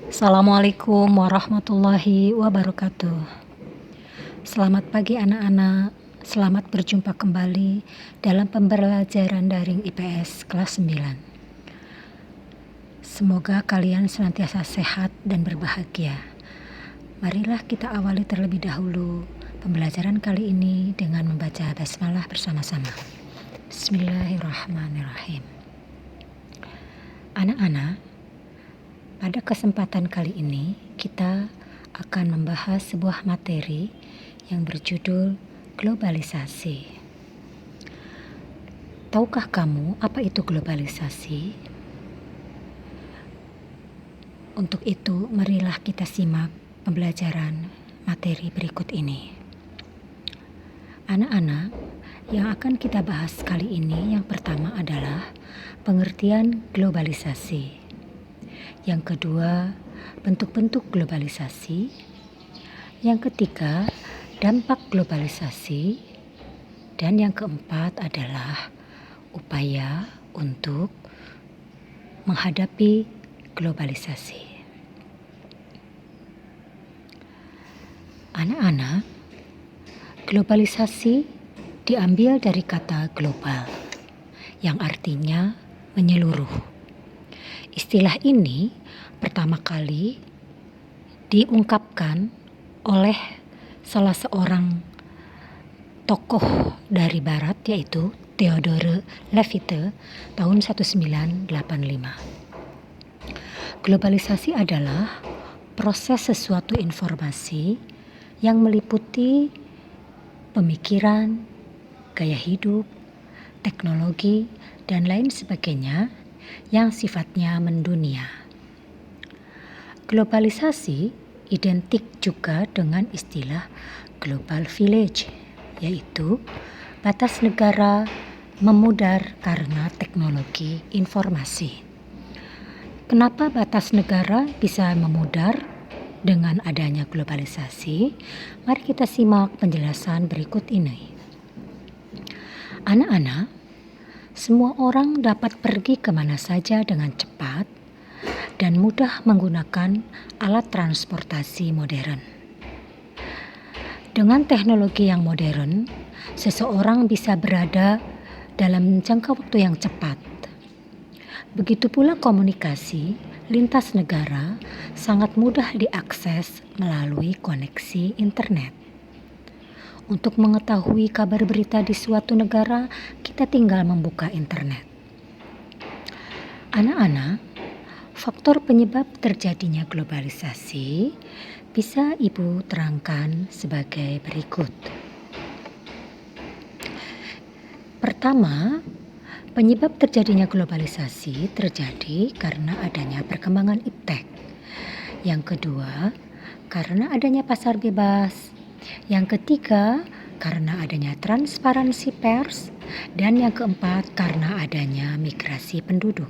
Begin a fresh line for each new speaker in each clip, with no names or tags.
Assalamualaikum warahmatullahi wabarakatuh. Selamat pagi anak-anak, selamat berjumpa kembali dalam pembelajaran daring IPS kelas 9. Semoga kalian senantiasa sehat dan berbahagia. Marilah kita awali terlebih dahulu pembelajaran kali ini dengan membaca basmalah bersama-sama. Bismillahirrahmanirrahim. Anak-anak, pada kesempatan kali ini kita akan membahas sebuah materi yang berjudul globalisasi. Tahukah kamu apa itu globalisasi? Untuk itu, marilah kita simak pembelajaran materi berikut ini. Anak-anak, yang akan kita bahas kali ini yang pertama adalah pengertian globalisasi. Yang kedua, bentuk-bentuk globalisasi. Yang ketiga, dampak globalisasi. Dan yang keempat adalah upaya untuk menghadapi globalisasi. Anak-anak, globalisasi diambil dari kata global, yang artinya menyeluruh. Istilah ini pertama kali diungkapkan oleh salah seorang tokoh dari barat, yaitu Theodore Lefite tahun 1985. Globalisasi adalah proses sesuatu informasi yang meliputi pemikiran, gaya hidup, teknologi, dan lain sebagainya yang sifatnya mendunia. Globalisasi identik juga dengan istilah global village, yaitu batas negara memudar karena teknologi informasi. Kenapa batas negara bisa memudar dengan adanya globalisasi? Mari kita simak penjelasan berikut ini. Anak-anak, semua orang dapat pergi kemana saja dengan cepat dan mudah menggunakan alat transportasi modern. Dengan teknologi yang modern, seseorang bisa berada dalam jangka waktu yang cepat. Begitu pula komunikasi lintas negara sangat mudah diakses melalui koneksi internet. Untuk mengetahui kabar berita di suatu negara, kita tinggal membuka internet. Anak-anak, faktor penyebab terjadinya globalisasi bisa Ibu terangkan sebagai berikut. Pertama, penyebab terjadinya globalisasi terjadi karena adanya perkembangan iptek. Yang kedua, karena adanya pasar bebas. Yang ketiga, karena adanya transparansi pers. Dan yang keempat, karena adanya migrasi penduduk.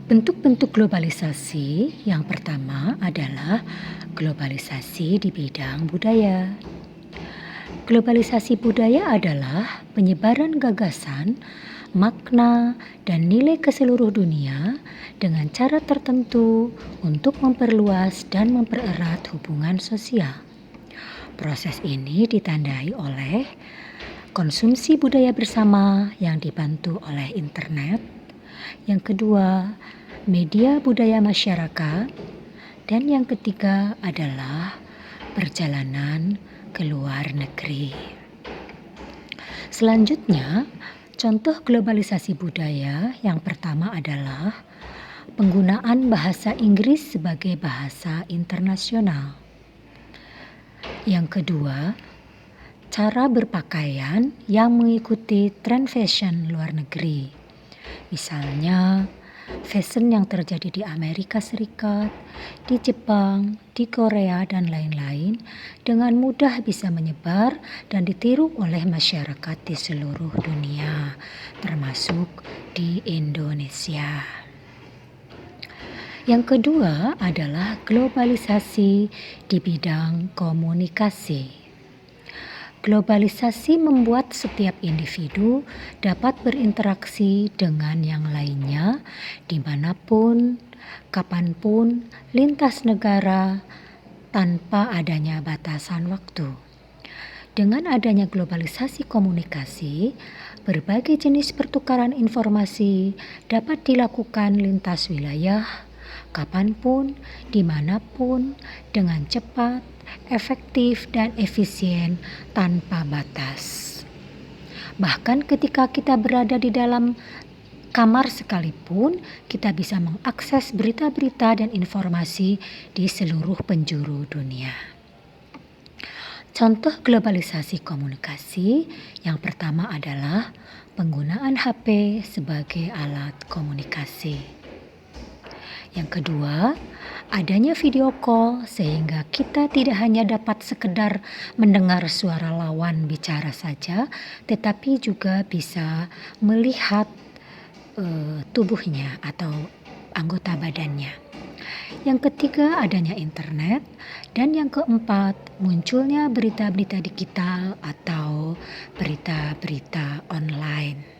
Bentuk-bentuk globalisasi yang pertama adalah globalisasi di bidang budaya. Globalisasi budaya adalah penyebaran gagasan, makna, dan nilai ke seluruh dunia dengan cara tertentu untuk memperluas dan mempererat hubungan sosial. Proses ini ditandai oleh konsumsi budaya bersama yang dibantu oleh internet. Yang kedua, media budaya masyarakat. Dan yang ketiga adalah perjalanan ke luar negeri. Selanjutnya, contoh globalisasi budaya yang pertama adalah penggunaan bahasa Inggris sebagai bahasa internasional. Yang kedua, cara berpakaian yang mengikuti tren fashion luar negeri. Misalnya, fashion yang terjadi di Amerika Serikat, di Jepang, di Korea, dan lain-lain dengan mudah bisa menyebar dan ditiru oleh masyarakat di seluruh dunia, termasuk di Indonesia. Yang kedua adalah globalisasi di bidang komunikasi. Globalisasi membuat setiap individu dapat berinteraksi dengan yang lainnya dimanapun, kapanpun, lintas negara, tanpa adanya batasan waktu. Dengan adanya globalisasi komunikasi, berbagai jenis pertukaran informasi dapat dilakukan lintas wilayah, kapanpun, dimanapun, dengan cepat, efektif, dan efisien tanpa batas. Bahkan ketika kita berada di dalam kamar sekalipun, kita bisa mengakses berita-berita dan informasi di seluruh penjuru dunia. Contoh globalisasi komunikasi yang pertama adalah penggunaan HP sebagai alat komunikasi. Yang kedua, adanya video call sehingga kita tidak hanya dapat sekedar mendengar suara lawan bicara saja, tetapi juga bisa melihat tubuhnya atau anggota badannya. Yang ketiga, adanya internet. Dan yang keempat, munculnya berita-berita digital atau berita-berita online.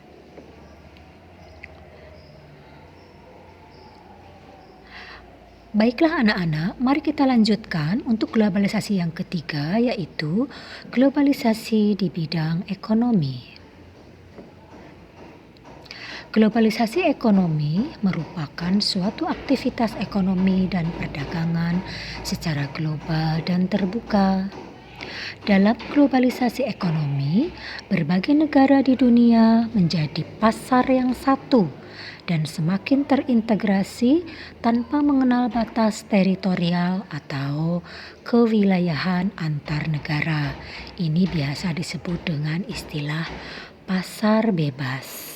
Baiklah anak-anak, mari kita lanjutkan untuk globalisasi yang ketiga, yaitu globalisasi di bidang ekonomi. Globalisasi ekonomi merupakan suatu aktivitas ekonomi dan perdagangan secara global dan terbuka. Dalam globalisasi ekonomi, berbagai negara di dunia menjadi pasar yang satu dan semakin terintegrasi tanpa mengenal batas teritorial atau kewilayahan antar negara. Ini biasa disebut dengan istilah pasar bebas.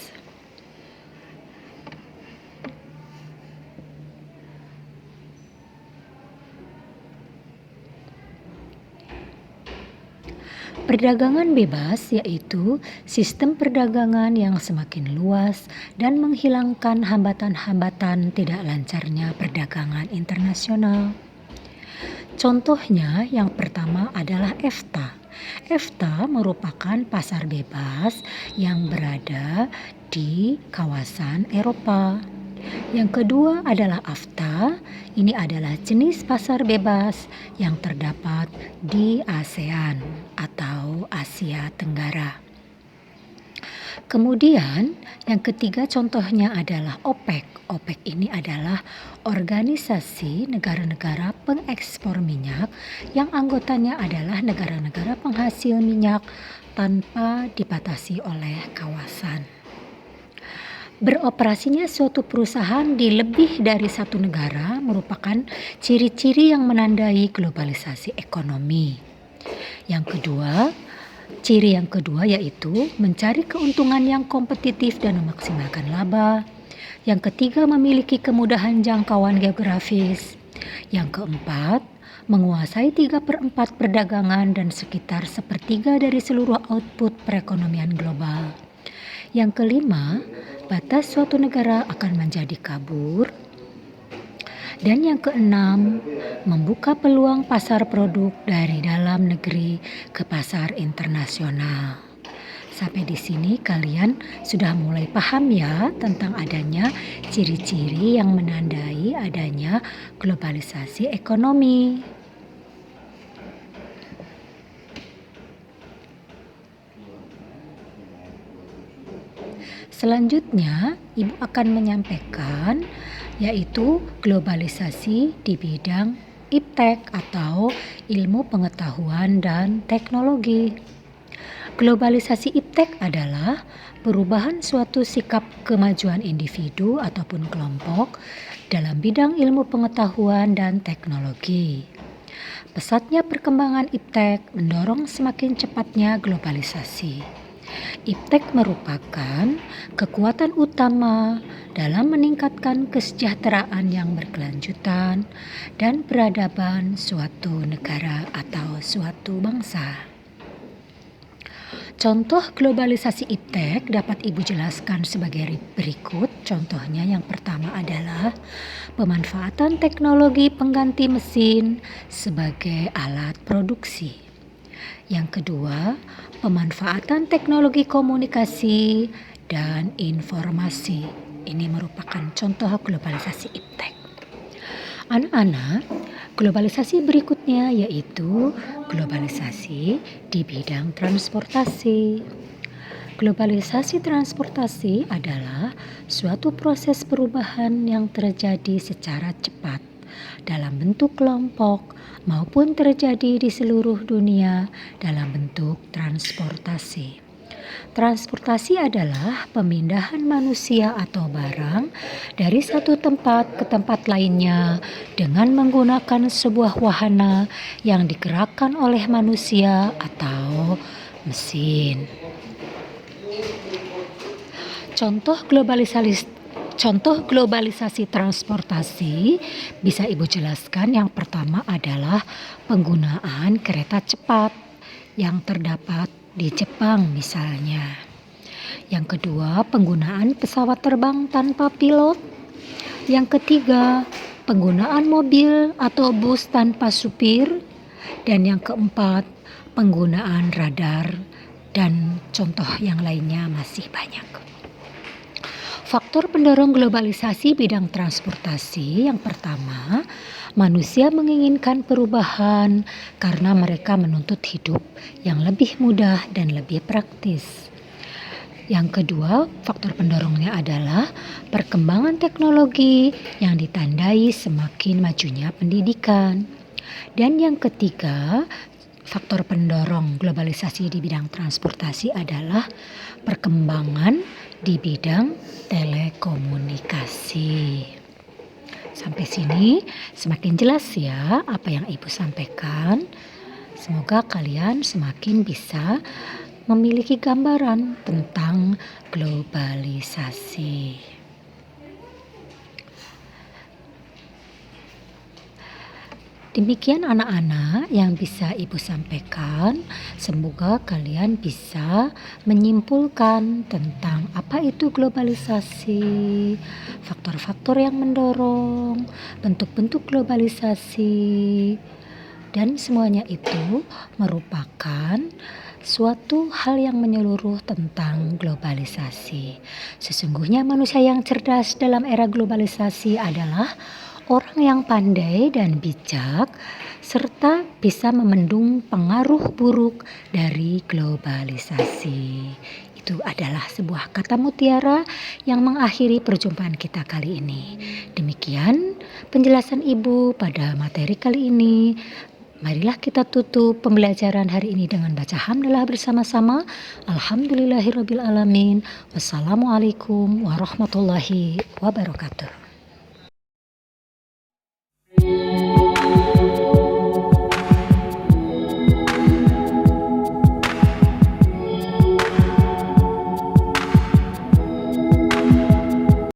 Perdagangan bebas yaitu sistem perdagangan yang semakin luas dan menghilangkan hambatan-hambatan tidak lancarnya perdagangan internasional. Contohnya yang pertama adalah EFTA. EFTA merupakan pasar bebas yang berada di kawasan Eropa. Yang kedua adalah AFTA. Ini adalah jenis pasar bebas yang terdapat di ASEAN atau Asia Tenggara. Kemudian yang ketiga contohnya adalah OPEC. OPEC ini adalah organisasi negara-negara pengekspor minyak yang anggotanya adalah negara-negara penghasil minyak tanpa dibatasi oleh kawasan. Beroperasinya suatu perusahaan di lebih dari satu negara merupakan ciri-ciri yang menandai globalisasi ekonomi. Ciri yang kedua yaitu mencari keuntungan yang kompetitif dan memaksimalkan laba. Yang ketiga, memiliki kemudahan jangkauan geografis. Yang keempat, menguasai 3/4 perdagangan dan sekitar 1/3 dari seluruh output perekonomian global. Yang kelima, batas suatu negara akan menjadi kabur. Dan yang keenam, membuka peluang pasar produk dari dalam negeri ke pasar internasional. Sampai di sini kalian sudah mulai paham ya tentang adanya ciri-ciri yang menandai adanya globalisasi ekonomi. Selanjutnya, Ibu akan menyampaikan yaitu globalisasi di bidang IPTEK atau ilmu pengetahuan dan teknologi. Globalisasi IPTEK adalah perubahan suatu sikap kemajuan individu ataupun kelompok dalam bidang ilmu pengetahuan dan teknologi. Pesatnya perkembangan IPTEK mendorong semakin cepatnya globalisasi. IPTEK merupakan kekuatan utama dalam meningkatkan kesejahteraan yang berkelanjutan dan peradaban suatu negara atau suatu bangsa. Contoh globalisasi IPTEK dapat Ibu jelaskan sebagai berikut. Contohnya yang pertama adalah pemanfaatan teknologi pengganti mesin sebagai alat produksi. Yang kedua, pemanfaatan teknologi komunikasi dan informasi. Ini merupakan contoh globalisasi iptek. Anak-anak, globalisasi berikutnya yaitu globalisasi di bidang transportasi. Globalisasi transportasi adalah suatu proses perubahan yang terjadi secara cepat dalam bentuk kelompok maupun terjadi di seluruh dunia dalam bentuk transportasi. Transportasi adalah pemindahan manusia atau barang dari satu tempat ke tempat lainnya dengan menggunakan sebuah wahana yang digerakkan oleh manusia atau mesin. Contoh globalisasi transportasi bisa Ibu jelaskan. Yang pertama adalah penggunaan kereta cepat yang terdapat di Jepang misalnya. Yang kedua, penggunaan pesawat terbang tanpa pilot. Yang ketiga, penggunaan mobil atau bus tanpa supir. Dan yang keempat, penggunaan radar, dan contoh yang lainnya masih banyak. Faktor pendorong globalisasi bidang transportasi yang pertama, manusia menginginkan perubahan karena mereka menuntut hidup yang lebih mudah dan lebih praktis. Yang kedua, faktor pendorongnya adalah perkembangan teknologi yang ditandai semakin majunya pendidikan. Dan yang ketiga, faktor pendorong globalisasi di bidang transportasi adalah perkembangan di bidang telekomunikasi. Sampai sini semakin jelas ya apa yang Ibu sampaikan. Semoga kalian semakin bisa memiliki gambaran tentang globalisasi. Demikian anak-anak yang bisa Ibu sampaikan. Semoga kalian bisa menyimpulkan tentang apa itu globalisasi, faktor-faktor yang mendorong, bentuk-bentuk globalisasi, dan semuanya itu merupakan suatu hal yang menyeluruh tentang globalisasi. Sesungguhnya manusia yang cerdas dalam era globalisasi adalah orang yang pandai dan bijak, serta bisa memendung pengaruh buruk dari globalisasi. Itu adalah sebuah kata mutiara yang mengakhiri perjumpaan kita kali ini. Demikian penjelasan Ibu pada materi kali ini. Marilah kita tutup pembelajaran hari ini dengan baca hamdalah bersama-sama. Alhamdulillahirrabbilalamin. Wassalamualaikum warahmatullahi wabarakatuh.